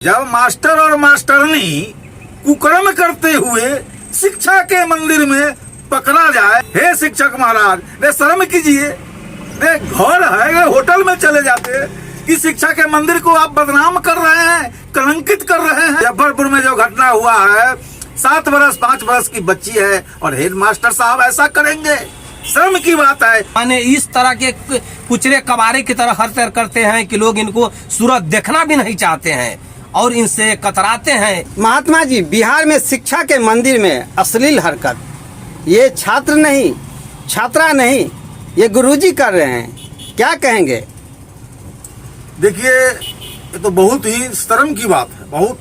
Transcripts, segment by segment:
जब मास्टर और मास्टरनी कुकर्म करते हुए शिक्षा के मंदिर में पकड़ा जाए, हे शिक्षक महाराज रे शर्म कीजिए, रे घर है रे होटल में चले जाते कि शिक्षा के मंदिर को आप बदनाम कर रहे हैं, कलंकित कर रहे हैं। मुजफ्फरपुर में जो घटना हुआ है, 7 बरस 5 बरस की बच्ची है और हेड मास्टर साहब ऐसा करेंगे, शर्म की बात है। माने इस तरह के कुचरे कबारे की तरह हरकत करते हैं कि लोग इनको सूरत देखना भी नहीं चाहते हैं और इनसे कतराते हैं। महात्मा जी, बिहार में शिक्षा के मंदिर में अश्लील हरकत ये छात्र नहीं, छात्रा नहीं, ये गुरुजी कर रहे हैं, क्या कहेंगे? देखिए, ये तो बहुत ही शर्म की बात है, बहुत,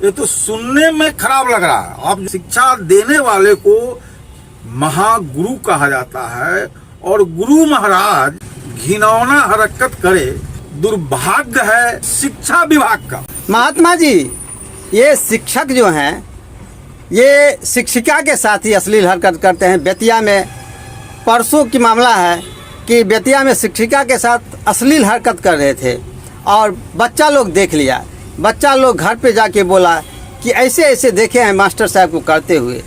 ये तो सुनने में खराब लग रहा है। आप शिक्षा देने वाले को महागुरु कहा जाता है और गुरु महाराज घिनौना हरकत करे, दुर्भाग्य है शिक्षा विभाग का। महात्मा जी, ये शिक्षक जो हैं ये शिक्षिका के साथ ही अश्लील हरकत करते हैं। बेतिया में परसों की मामला है कि बेतिया में शिक्षिका के साथ अश्लील हरकत कर रहे थे और बच्चा लोग देख लिया। बच्चा लोग घर पे जाके बोला कि ऐसे ऐसे देखे हैं मास्टर साहब को करते हुए।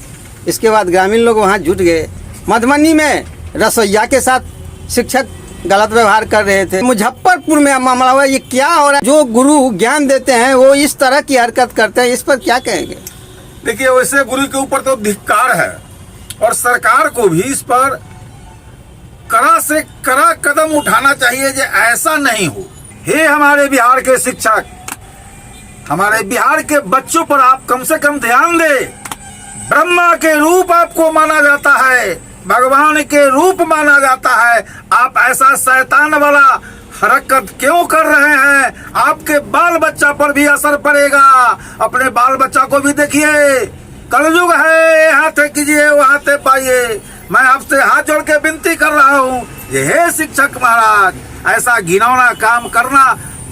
इसके बाद ग्रामीण लोग वहाँ जुट गए। मधुबनी में रसोइया के साथ शिक्षक गलत व्यवहार कर रहे थे। मुजफ्फरपुर में मामला हुआ। ये क्या हो रहा है? जो गुरु ज्ञान देते हैं वो इस तरह की हरकत करते हैं, इस पर क्या कहेंगे? देखिए, वैसे गुरु के ऊपर तो धिक्कार है और सरकार को भी इस पर कड़ा से कड़ा कदम उठाना चाहिए जो ऐसा नहीं हो। हे हमारे बिहार के शिक्षक, हमारे बिहार के बच्चों पर आप कम से कम ध्यान दे। ब्रह्मा के रूप आपको माना जाता है, भगवान के रूप माना जाता है, आप ऐसा शैतान वाला हरकत क्यों कर रहे हैं? आपके बाल बच्चा पर भी असर पड़ेगा। अपने बाल बच्चा को भी देखिए, कलयुग है, हाथ कीजिए वो हाथ पाइए। मैं आपसे हाथ जोड़ के विनती कर रहा हूँ, ये हे शिक्षक महाराज, ऐसा घिनौना काम करना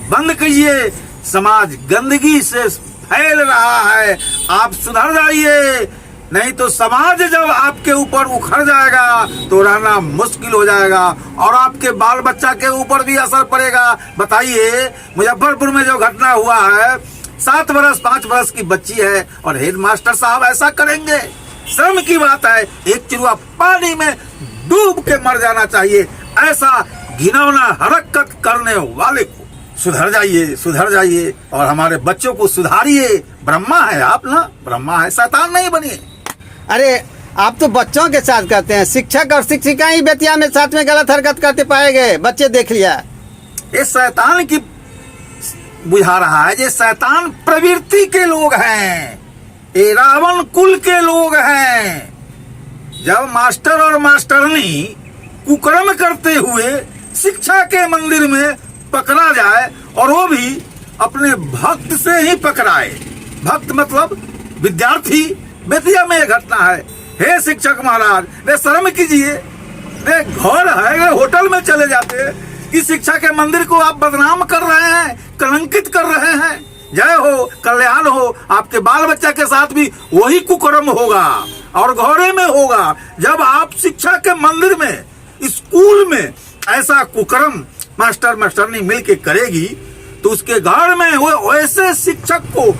बंद कीजिए। समाज गंदगी से फैल रहा है, आप सुधर जाइए, नहीं तो समाज जब आपके ऊपर उखड़ जाएगा तो रहना मुश्किल हो जाएगा और आपके बाल बच्चा के ऊपर भी असर पड़ेगा। बताइए, मुजफ्फरपुर में जो घटना हुआ है, 7 बरस 5 बरस की बच्ची है और हेड मास्टर साहब ऐसा करेंगे, शर्म की बात है। एक चिड़ुआ पानी में डूब के मर जाना चाहिए। ऐसा घिनौना हरकत करने वाले को सुधर जाइए, सुधर जाइए और हमारे बच्चों को सुधारिए। ब्रह्मा है आप ना, ब्रह्मा है, शैतान नहीं बनिए। अरे आप तो बच्चों के साथ करते हैं, शिक्षक और शिक्षिका ही बेतिया में साथ में गलत हरकत करते पाए गए, बच्चे देख लिया। ये शैतान की बुझा रहा है, ये शैतान प्रवृत्ति के लोग हैं, ये रावण कुल के लोग हैं। जब मास्टर और मास्टरनी कुकर्म करते हुए शिक्षा के मंदिर में पकड़ा जाए और वो भी अपने भक्त से ही पकड़ाए, भक्त मतलब विद्यार्थी। बेतिया में यह घटना है। हे शिक्षक महाराज रे शर्म कीजिए, रे घर है रे होटल में चले जाते कि शिक्षा के मंदिर को आप बदनाम कर रहे हैं, कलंकित कर रहे हैं। जय हो, कल्याण हो, आपके बाल बच्चा के साथ भी वही कुकर्म होगा और घोड़े में होगा। जब आप शिक्षा के मंदिर में, स्कूल में ऐसा कुकर्म मास्टर मास्टरनी मिल के करेगी तो उसके घर में वो वैसे शिक्षक को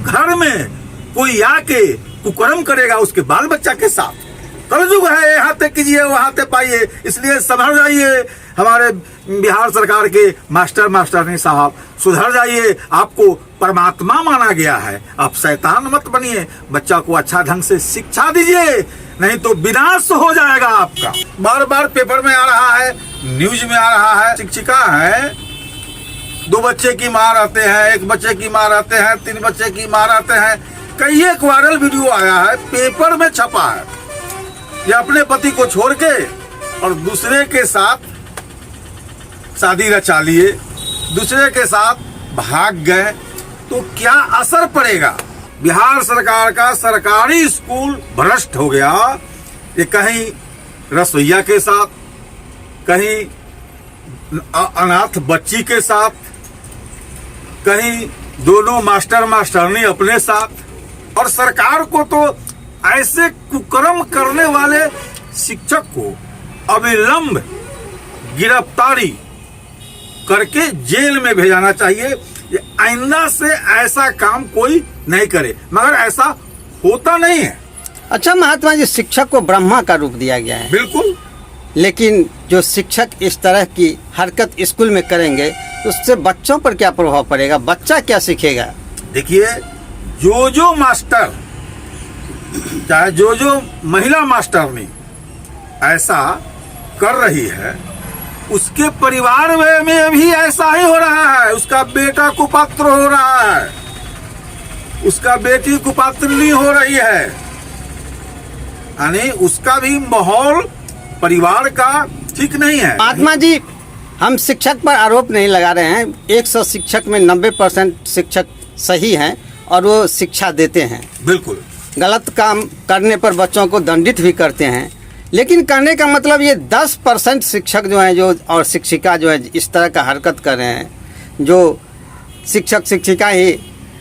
घर में कोई आके कुकर्म करेगा उसके बाल बच्चा के साथ। कलयुग है, हाथ कीजिए वो हाथ पाइए। इसलिए संभल जाइए हमारे बिहार सरकार के मास्टर मास्टरनी साहब, सुधर जाइए। आपको परमात्मा माना गया है, आप शैतान मत बनिए। बच्चा को अच्छा ढंग से शिक्षा दीजिए, नहीं तो विनाश हो जाएगा आपका। बार बार पेपर में आ रहा है, न्यूज में आ रहा है, शिक्षिका है, 2 बच्चे की माँ रहते हैं, 1 बच्चे की माँ रहते हैं, 3 बच्चे की माँ रहते हैं। कई एक वायरल वीडियो आया है, पेपर में छपा है। ये अपने पति को छोड़ के और दूसरे के साथ शादी रचा लिए, दूसरे के साथ भाग गए, तो क्या असर पड़ेगा? बिहार सरकार का सरकारी स्कूल भ्रष्ट हो गया। ये कहीं रसोइया के साथ, कहीं अनाथ बच्ची के साथ, कहीं दोनों मास्टर मास्टरनी अपने साथ। और सरकार को तो ऐसे कुकर्म करने वाले शिक्षक को अविलंब गिरफ्तारी करके जेल में भेजाना चाहिए। ये आइंदा से ऐसा काम कोई नहीं करे, मगर ऐसा होता नहीं है। अच्छा महात्मा जी, शिक्षक को ब्रह्मा का रूप दिया गया है, बिल्कुल। लेकिन जो शिक्षक इस तरह की हरकत स्कूल में करेंगे तो उससे बच्चों पर क्या प्रभाव पड़ेगा, बच्चा क्या सीखेगा? देखिए, जो मास्टर, चाहे जो महिला मास्टर ने ऐसा कर रही है, उसके परिवार में भी ऐसा ही हो रहा है। उसका बेटा कुपात्र हो रहा है, उसका बेटी कुपात्रिनी हो रही है, यानी उसका भी माहौल परिवार का ठीक नहीं है। महात्मा जी, हम शिक्षक पर आरोप नहीं लगा रहे हैं। 100 शिक्षक में 90% शिक्षक सही हैं और वो शिक्षा देते हैं। बिल्कुल। गलत काम करने पर बच्चों को दंडित भी करते हैं, लेकिन कहने का मतलब ये 10% शिक्षक जो हैं जो और शिक्षिका जो है इस तरह का हरकत कर रहे हैं, जो शिक्षक शिक्षिका ही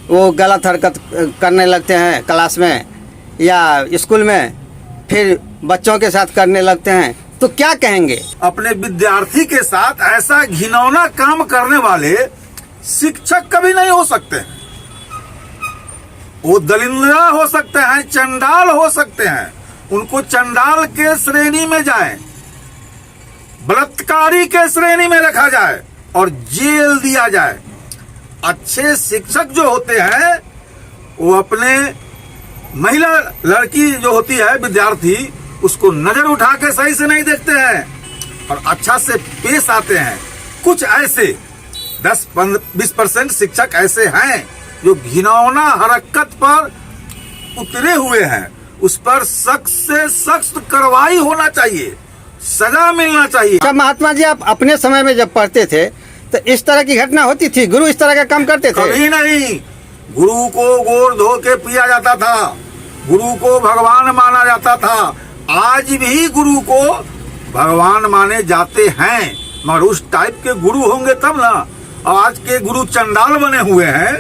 वो गलत हरकत करने लगते हैं क्लास में या स्कूल में, फिर बच्चों के साथ करने लगते हैं, तो क्या कहेंगे? अपने विद्यार्थी के साथ ऐसा घिनौना काम करने वाले शिक्षक कभी नहीं हो सकते। वो दलिंद्रा हो सकते हैं, चंडाल हो सकते हैं, उनको चंडाल के श्रेणी में जाए, बलात्कारी के श्रेणी में रखा जाए और जेल दिया जाए। अच्छे शिक्षक जो होते हैं वो अपने महिला लड़की जो होती है विद्यार्थी, उसको नजर उठा के सही से नहीं देखते हैं और अच्छा से पेश आते हैं। कुछ ऐसे 10-20% शिक्षक ऐसे हैं जो घिनौना हरकत पर उतरे हुए हैं। उस पर सख्त से सख्त कार्रवाई होना चाहिए, सजा मिलना चाहिए। अच्छा महात्मा जी, आप अपने समय में जब पढ़ते थे तो इस तरह की घटना होती थी? गुरु इस तरह का काम करते थे? कभी नहीं। गुरु को गोड़ धो के पिया जाता था, गुरु को भगवान माना जाता था। आज भी गुरु को भगवान माने जाते हैं, मगर उस टाइप के गुरु होंगे तब ना। और आज के गुरु चंडाल बने हुए हैं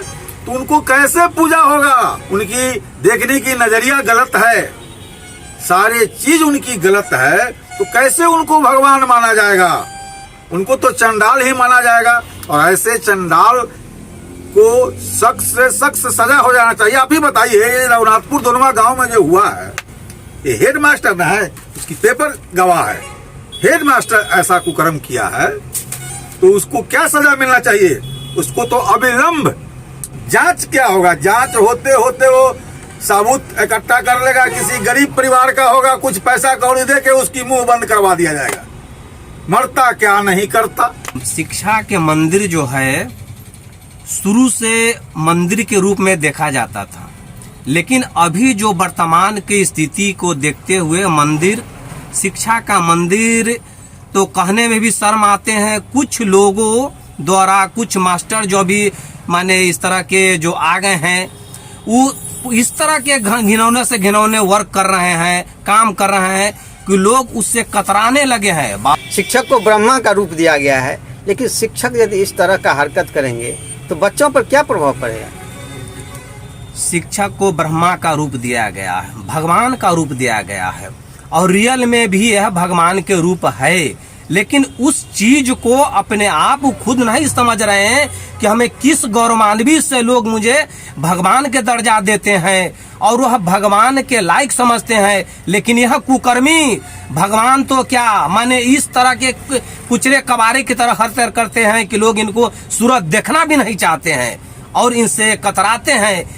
तो उनको कैसे पूजा होगा? उनकी देखने की नजरिया गलत है, सारे चीज उनकी गलत है, तो कैसे उनको भगवान माना जाएगा? उनको तो चंडाल ही माना जाएगा। और ऐसे चंडाल को सख्त से सख्त सजा हो जाना चाहिए। आप ही बताइए, ये रघुनाथपुर दोनवा गांव में जो हुआ है, ये हेड मास्टर ना है, उसकी पेपर गवाह है। हेड मास्टर ऐसा कुकर्म किया है तो उसको क्या सजा मिलना चाहिए? उसको तो अविलंब जांच क्या होगा, जांच होते होते वो सबूत इकट्ठा कर लेगा, किसी गरीब परिवार का होगा, कुछ पैसा कौड़ी दे के उसकी मुंह बंद करवा दिया जाएगा। मरता क्या नहीं करता। शिक्षा के मंदिर जो है शुरू से मंदिर के रूप में देखा जाता था, लेकिन अभी जो वर्तमान की स्थिति को देखते हुए मंदिर, शिक्षा का मंदिर तो कहने में भी शर्म आते हैं कुछ लोगों द्वारा। कुछ मास्टर जो भी माने इस तरह के जो आ गए हैं, वो इस तरह के घिनौने से घिनौने वर्क कर रहे हैं, काम कर रहे हैं कि लोग उससे कतराने लगे हैं। शिक्षक को ब्रह्मा का रूप दिया गया है, लेकिन शिक्षक यदि इस तरह का हरकत करेंगे तो बच्चों पर क्या प्रभाव पड़ेगा? शिक्षक को ब्रह्मा का रूप दिया गया है, भगवान का रूप दिया गया है, और रियल में भी यह भगवान के रूप है। लेकिन उस चीज को अपने आप खुद नहीं समझ रहे हैं कि हमें किस गौरवान्वित से लोग मुझे भगवान के दर्जा देते हैं और वह भगवान के लायक समझते हैं। लेकिन यह कुकर्मी भगवान तो क्या माने इस तरह के कुचले कबारे की तरह हरकत करते हैं कि लोग इनको सूरत देखना भी नहीं चाहते हैं और इनसे कतराते हैं।